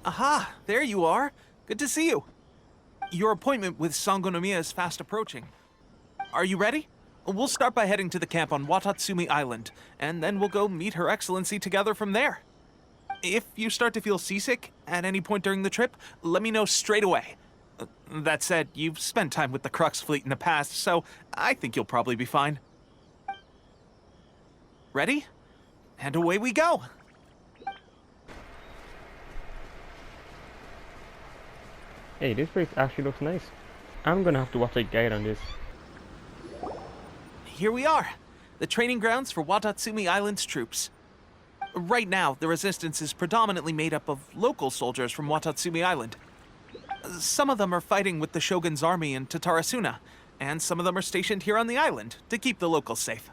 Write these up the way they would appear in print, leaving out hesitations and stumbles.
Aha, there you are. Good to see you. Your appointment with Sangonomiya is fast approaching. Are you ready? We'll start by heading to the camp on Watatsumi Island, and then we'll go meet Her Excellency together from there. If you start to feel seasick at any point during the trip, let me know straight away. That said, you've spent time with the Crux fleet in the past, so I think you'll probably be fine. Ready? And away we go! Hey, this place actually looks nice. I'm gonna have to watch a guide on this. Here we are, the training grounds for Watatsumi Island's troops. Right now, the resistance is predominantly made up of local soldiers from Watatsumi Island. Some of them are fighting with the Shogun's army in Tatarasuna, and some of them are stationed here on the island to keep the locals safe.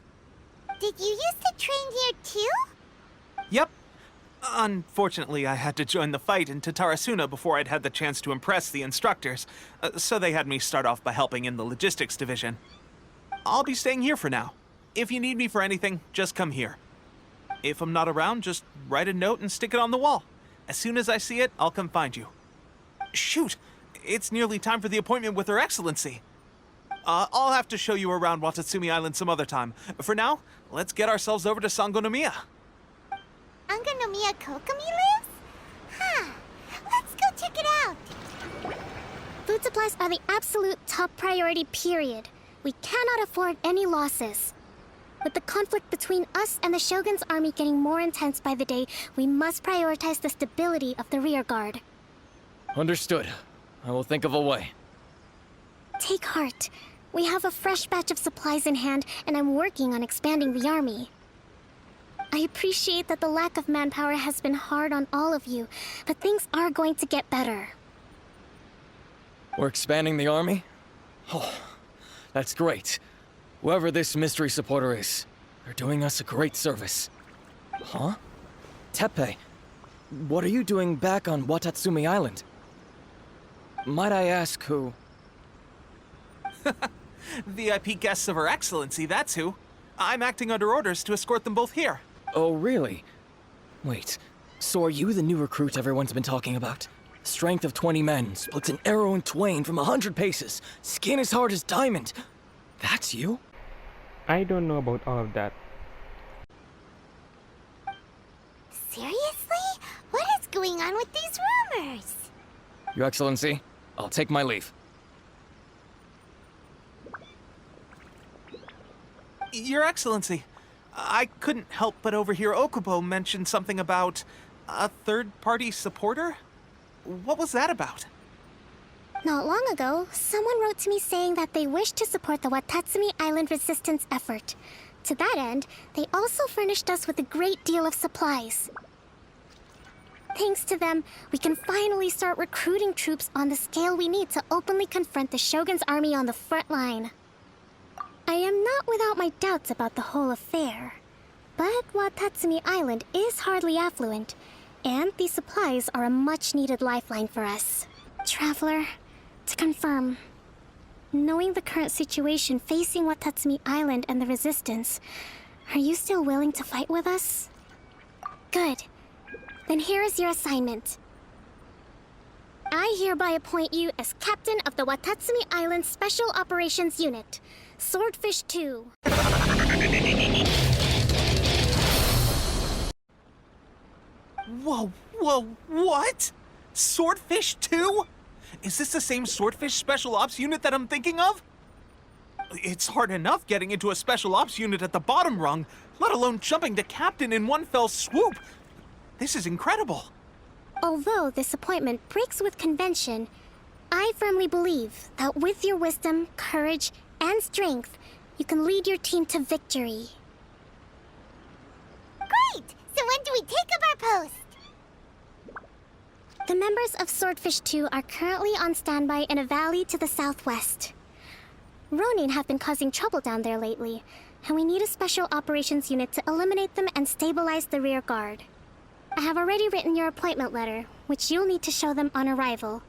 Did you used to train here too? Yep. Unfortunately, I had to join the fight in Tatarasuna before I'd had the chance to impress the instructors, so they had me start off by helping in the logistics division. I'll be staying here for now. If you need me for anything, just come here. If I'm not around, just write a note and stick it on the wall. As soon as I see it, I'll come find you. Shoot! It's nearly time for the appointment with Her Excellency. I'll have to show you around Watatsumi Island some other time. For now, let's get ourselves over to Sangonomiya. Sangonomiya Kokomi lives? Huh. Let's go check it out. Food supplies are the absolute top priority, period. We cannot afford any losses. With the conflict between us and the Shogun's army getting more intense by the day, we must prioritize the stability of the rear guard. Understood. I will think of a way. Take heart. We have a fresh batch of supplies in hand, and I'm working on expanding the army. I appreciate that the lack of manpower has been hard on all of you, but things are going to get better. We're expanding the army? Oh, that's great. Whoever this mystery supporter is, they're doing us a great service. Huh? Teppei, what are you doing back on Watatsumi Island? Might I ask who? VIP guests of Her Excellency, that's who. I'm acting under orders to escort them both here. Oh, really? Wait, so are you the new recruit everyone's been talking about? Strength of 20 men, splits an arrow in twain from 100 paces, skin as hard as diamond. That's you? I don't know about all of that. Seriously? What is going on with these rumors? Your Excellency, I'll take my leave. Your Excellency, I couldn't help but overhear Okubo mention something about a third-party supporter? What was that about? Not long ago, someone wrote to me saying that they wished to support the Watatsumi Island resistance effort. To that end, they also furnished us with a great deal of supplies. Thanks to them, we can finally start recruiting troops on the scale we need to openly confront the Shogun's army on the front line. I am not without my doubts about the whole affair, but Watatsumi Island is hardly affluent, and these supplies are a much-needed lifeline for us. Traveler, to confirm, knowing the current situation facing Watatsumi Island and the Resistance, are you still willing to fight with us? Good. Then here is your assignment. I hereby appoint you as captain of the Watatsumi Island Special Operations Unit, Swordfish 2. Whoa, what? Swordfish 2? Is this the same Swordfish Special Ops unit that I'm thinking of? It's hard enough getting into a Special Ops unit at the bottom rung, let alone jumping to captain in one fell swoop. This is incredible. Although this appointment breaks with convention, I firmly believe that with your wisdom, courage, and strength, you can lead your team to victory. Great! So when do we take up our post? The members of Swordfish 2 are currently on standby in a valley to the southwest. Ronin have been causing trouble down there lately, and we need a special operations unit to eliminate them and stabilize the rear guard. I have already written your appointment letter, which you'll need to show them on arrival.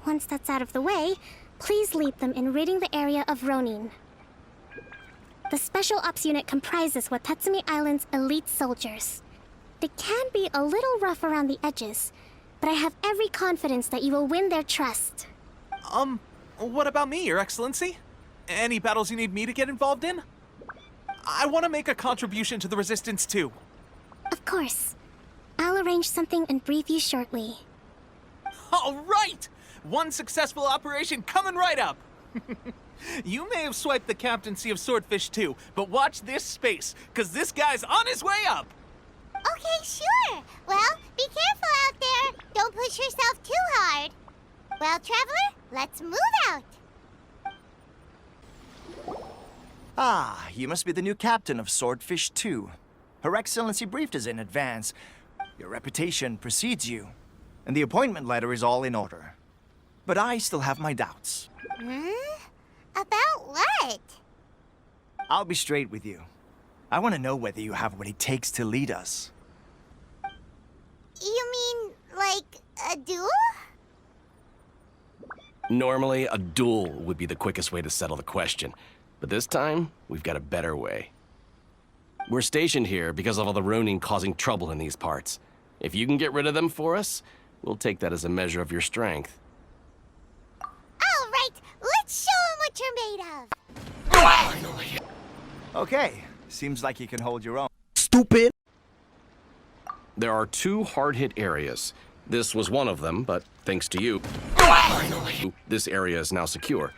Once that's out of the way, please lead them in ridding the area of Ronin. The Special Ops unit comprises Watatsumi Island's elite soldiers. They can be a little rough around the edges, but I have every confidence that you will win their trust. What about me, Your Excellency? Any battles you need me to get involved in? I want to make a contribution to the Resistance too. Of course. I'll arrange something and brief you shortly. All right! One successful operation coming right up! You may have swiped the captaincy of Swordfish too, but watch this space, because this guy's on his way up! Okay, sure. Well, be careful out there. Don't push yourself too hard. Well, Traveler, let's move out. Ah, you must be the new captain of Swordfish 2. Her Excellency briefed us in advance. Your reputation precedes you, and the appointment letter is all in order. But I still have my doubts. About what? I'll be straight with you. I want to know whether you have what it takes to lead us. You mean, like, a duel? Normally, a duel would be the quickest way to settle the question. But this time, we've got a better way. We're stationed here because of all the Ronin causing trouble in these parts. If you can get rid of them for us, we'll take that as a measure of your strength. All right, let's show 'em what you're made of. Okay, seems like you can hold your own. Stupid! There are 2 hard-hit areas. This was one of them, but thanks to you, this area is now secure.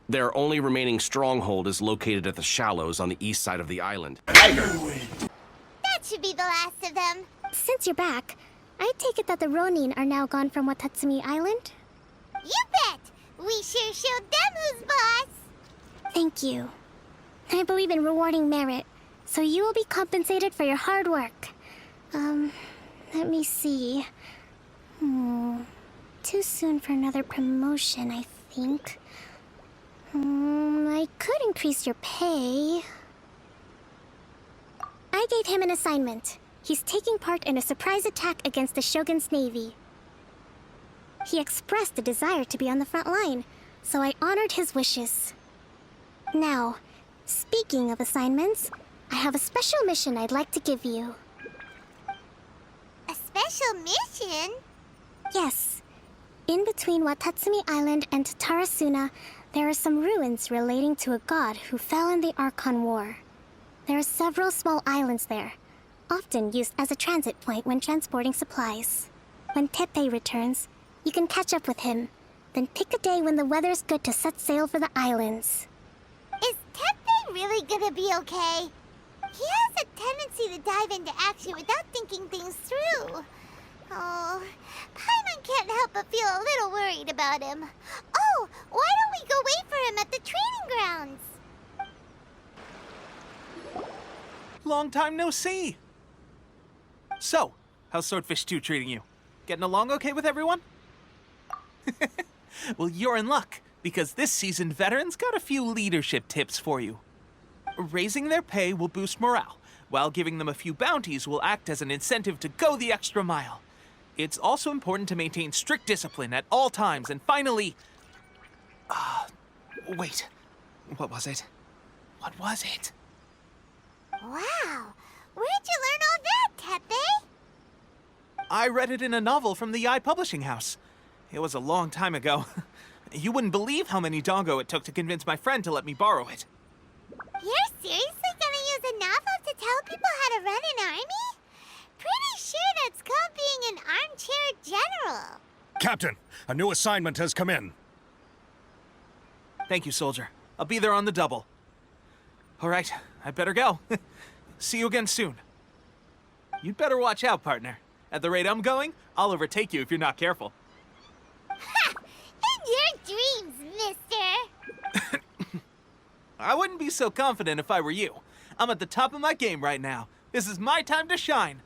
Their only remaining stronghold is located at the shallows on the east side of the island. That should be the last of them. Since you're back, I take it that the Ronin are now gone from Watatsumi Island? You bet. We sure showed them who's boss. Thank you. I believe in rewarding merit, so you will be compensated for your hard work. Let me see. Too soon for another promotion, I think. I could increase your pay. I gave him an assignment. He's taking part in a surprise attack against the Shogun's navy. He expressed a desire to be on the front line, so I honored his wishes. Now, speaking of assignments, I have a special mission I'd like to give you. A special mission? Yes. In between Watatsumi Island and Tarasuna, there are some ruins relating to a god who fell in the Archon War. There are several small islands there, often used as a transit point when transporting supplies. When Teppei returns, you can catch up with him, then pick a day when the weather's good to set sail for the islands. Is Teppei really gonna be okay? He has a tendency to dive into action without thinking things through. Oh, Paimon can't help but feel a little worried about him. Oh, why don't we go wait for him at the training grounds? Long time no see! So, how's Swordfish 2 treating you? Getting along okay with everyone? Well, you're in luck, because this seasoned veteran's got a few leadership tips for you. Raising their pay will boost morale, while giving them a few bounties will act as an incentive to go the extra mile. It's also important to maintain strict discipline at all times, and finally... wait. What was it? What was it? Wow, where'd you learn all that, Teppei? I read it in a novel from the Publishing House. It was a long time ago. You wouldn't believe how many doggo it took to convince my friend to let me borrow it. You're seriously gonna use a novel to tell people how to run an army? Pretty sure that's called being an armchair general. Captain, a new assignment has come in. Thank you, soldier. I'll be there on the double. All right, I better go. See you again soon. You'd better watch out, partner. At the rate I'm going, I'll overtake you if you're not careful. Ha! In your dreams, mister! I wouldn't be so confident if I were you. I'm at the top of my game right now. This is my time to shine.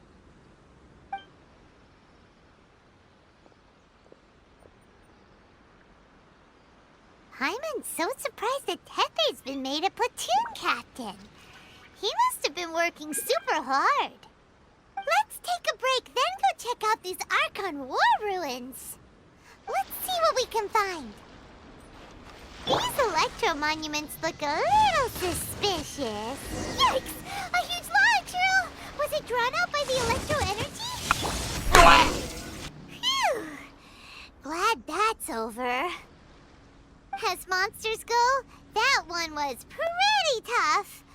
Hyman's so surprised that Teppei's been made a platoon captain. He must have been working super hard. Let's take a break, then go check out these Archon War ruins. Let's see what we can find. These electro monuments look a little suspicious. Yikes! A huge log, Cheryl! Was it drawn out by the electro energy? Phew! was pretty tough.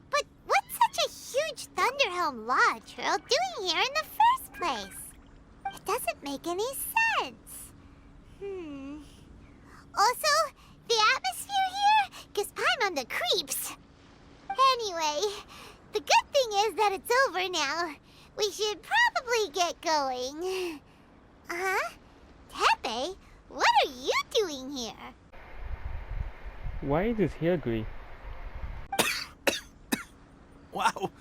But what's such a huge Thunderhelm Lodge Earl doing here in the first place? It doesn't make any sense. Also, the atmosphere here gives Paimon the creeps. Anyway, the good thing is that it's over now. We should probably get going. Tepe, what are you doing here? Why is this here, Gui? Wow,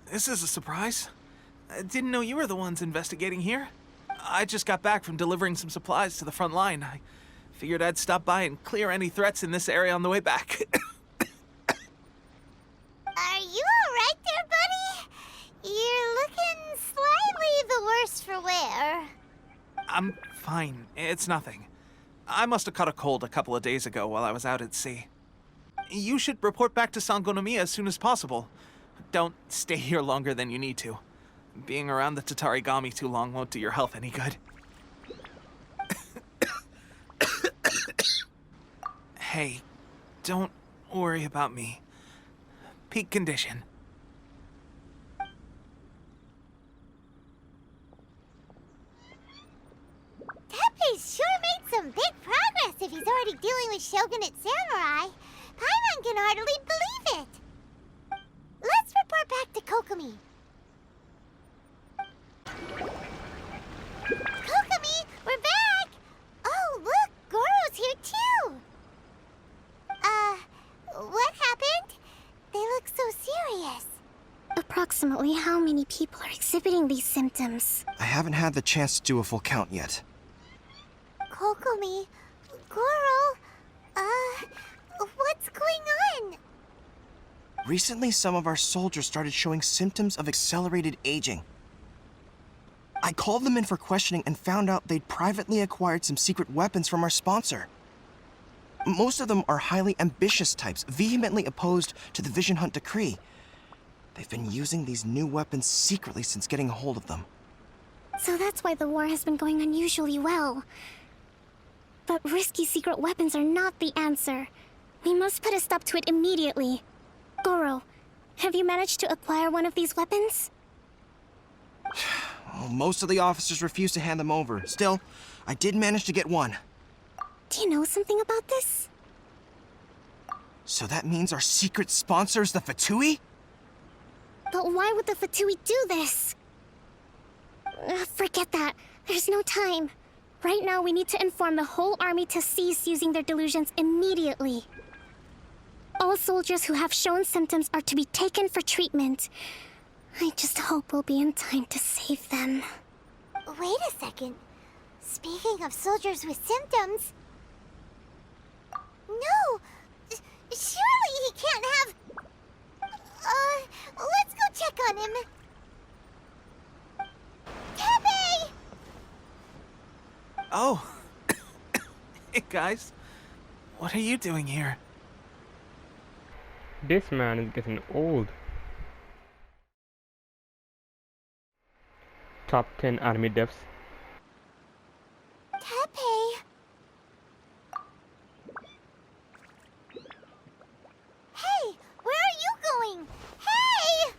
this is a surprise. I didn't know you were the ones investigating here. I just got back from delivering some supplies to the front line. I figured I'd stop by and clear any threats in this area on the way back. Are you alright there, buddy? You're looking slightly the worse for wear. I'm fine. It's nothing. I must have caught a cold a couple of days ago while I was out at sea. You should report back to Sangonomiya as soon as possible. Don't stay here longer than you need to. Being around the Tatarigami too long won't do your health any good. Hey, don't worry about me. Peak condition. Tepe's sure made some big progress if he's already dealing with Shogunate samurai. Paimon can hardly believe it. Let's report back to Kokomi. Kokomi, we're back! Oh, look, Goro's here too! What happened? They look so serious. Approximately how many people are exhibiting these symptoms? I haven't had the chance to do a full count yet. Kokomi, Goro, what's going on? Recently, some of our soldiers started showing symptoms of accelerated aging. I called them in for questioning and found out they'd privately acquired some secret weapons from our sponsor. Most of them are highly ambitious types, vehemently opposed to the Vision Hunt decree. They've been using these new weapons secretly since getting a hold of them. So that's why the war has been going unusually well. But risky secret weapons are not the answer. We must put a stop to it immediately. Goro, have you managed to acquire one of these weapons? Well, most of the officers refused to hand them over. Still, I did manage to get one. Do you know something about this? So that means our secret sponsor is the Fatui? But why would the Fatui do this? Forget that. There's no time. Right now, we need to inform the whole army to cease using their delusions immediately. All soldiers who have shown symptoms are to be taken for treatment. I just hope we'll be in time to save them. Wait a second. Speaking of soldiers with symptoms... No! Surely he can't have... let's go check on him. Tepe! Oh. Hey, guys. What are you doing here? This man is getting old. Top 10 anime deaths. Tepe! Hey! Where are you going? Hey!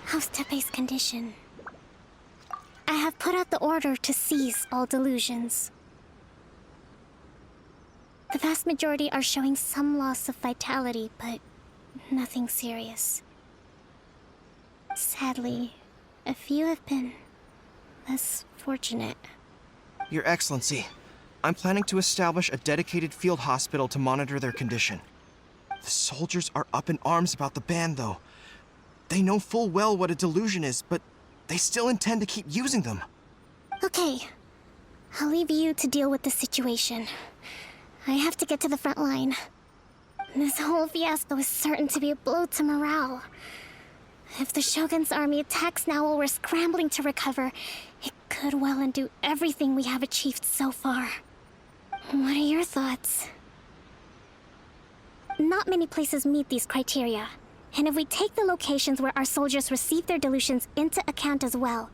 How's Tepe's condition? I have put out the order to cease all delusions. The vast majority are showing some loss of vitality, but nothing serious. Sadly, a few have been less fortunate. Your Excellency, I'm planning to establish a dedicated field hospital to monitor their condition. The soldiers are up in arms about the ban, though. They know full well what a delusion is, but they still intend to keep using them. Okay, I'll leave you to deal with the situation. I have to get to the front line. This whole fiasco is certain to be a blow to morale. If the Shogun's army attacks now while we're scrambling to recover, it could well undo everything we have achieved so far. What are your thoughts? Not many places meet these criteria. And if we take the locations where our soldiers receive their delusions into account as well,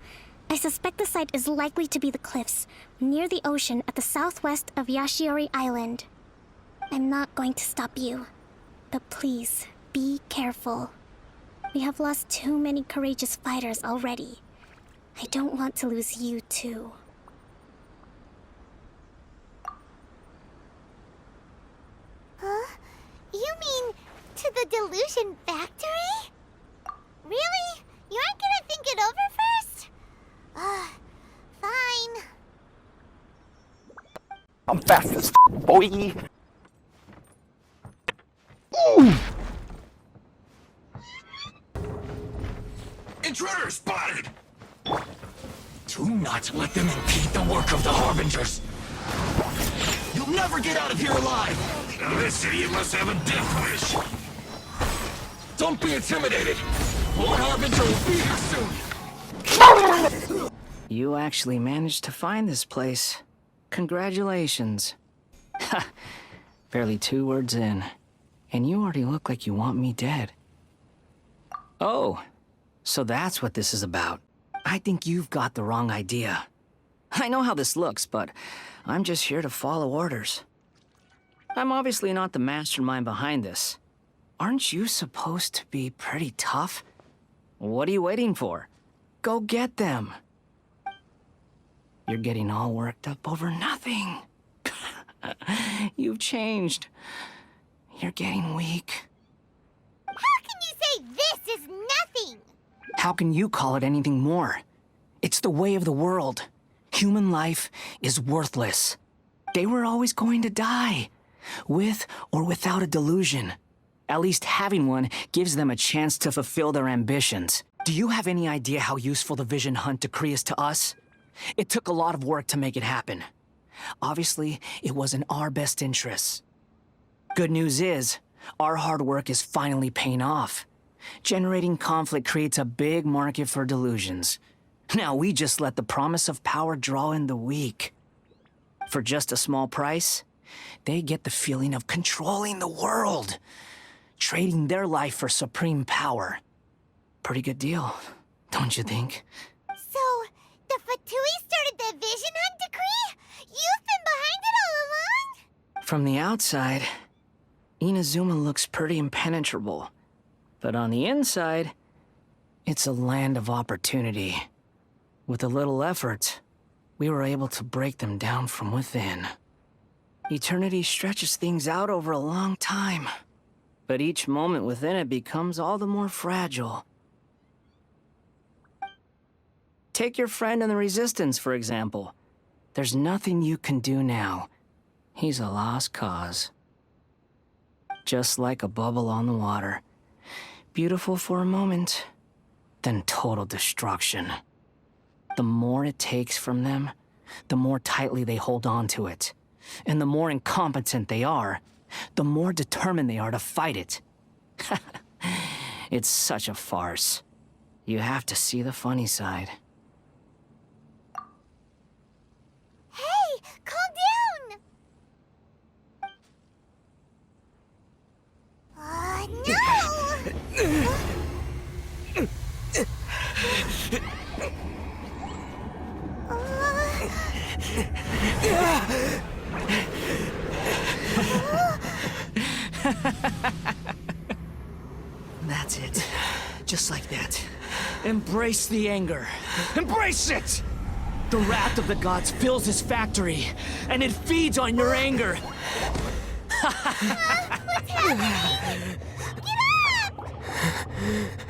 I suspect the site is likely to be the cliffs, near the ocean at the southwest of Yashiori Island. I'm not going to stop you. But please, be careful. We have lost too many courageous fighters already. I don't want to lose you too. Huh? You mean to the Delusion Factory? Really? You aren't gonna think it over first? Fine. I'm fast as boy. Intruder spotted! Do not let them impede the work of the Harbingers. You'll never get out of here alive! Now this idiot must have a death wish. Don't be intimidated. Lord Harbinger will be here soon. You actually managed to find this place. Congratulations. Ha! Barely 2 words in, and you already look like you want me dead. Oh, so that's what this is about. I think you've got the wrong idea. I know how this looks, but I'm just here to follow orders. I'm obviously not the mastermind behind this. Aren't you supposed to be pretty tough? What are you waiting for? Go get them. You're getting all worked up over nothing. You've changed. You're getting weak. How can you say this is nothing? How can you call it anything more? It's the way of the world. Human life is worthless. They were always going to die, with or without a delusion. At least having one gives them a chance to fulfill their ambitions. Do you have any idea how useful the Vision Hunt decree is to us? It took a lot of work to make it happen. Obviously, it was in our best interests. Good news is, our hard work is finally paying off. Generating conflict creates a big market for delusions. Now we just let the promise of power draw in the weak. For just a small price, they get the feeling of controlling the world, trading their life for supreme power. Pretty good deal, don't you think? So, the Fatui started the Vision Hunt decree? You've been behind it all along? From the outside, Inazuma looks pretty impenetrable. But on the inside, it's a land of opportunity. With a little effort, we were able to break them down from within. Eternity stretches things out over a long time, but each moment within it becomes all the more fragile. Take your friend in the Resistance, for example. There's nothing you can do now. He's a lost cause. Just like a bubble on the water. Beautiful for a moment, then total destruction. The more it takes from them, the more tightly they hold on to it. And the more incompetent they are, the more determined they are to fight it. It's such a farce. You have to see the funny side. Hey, calm down! No! That's it. Just like that. Embrace the anger. Embrace it! The wrath of the gods fills this factory, and it feeds on your anger. What's happening? Get up!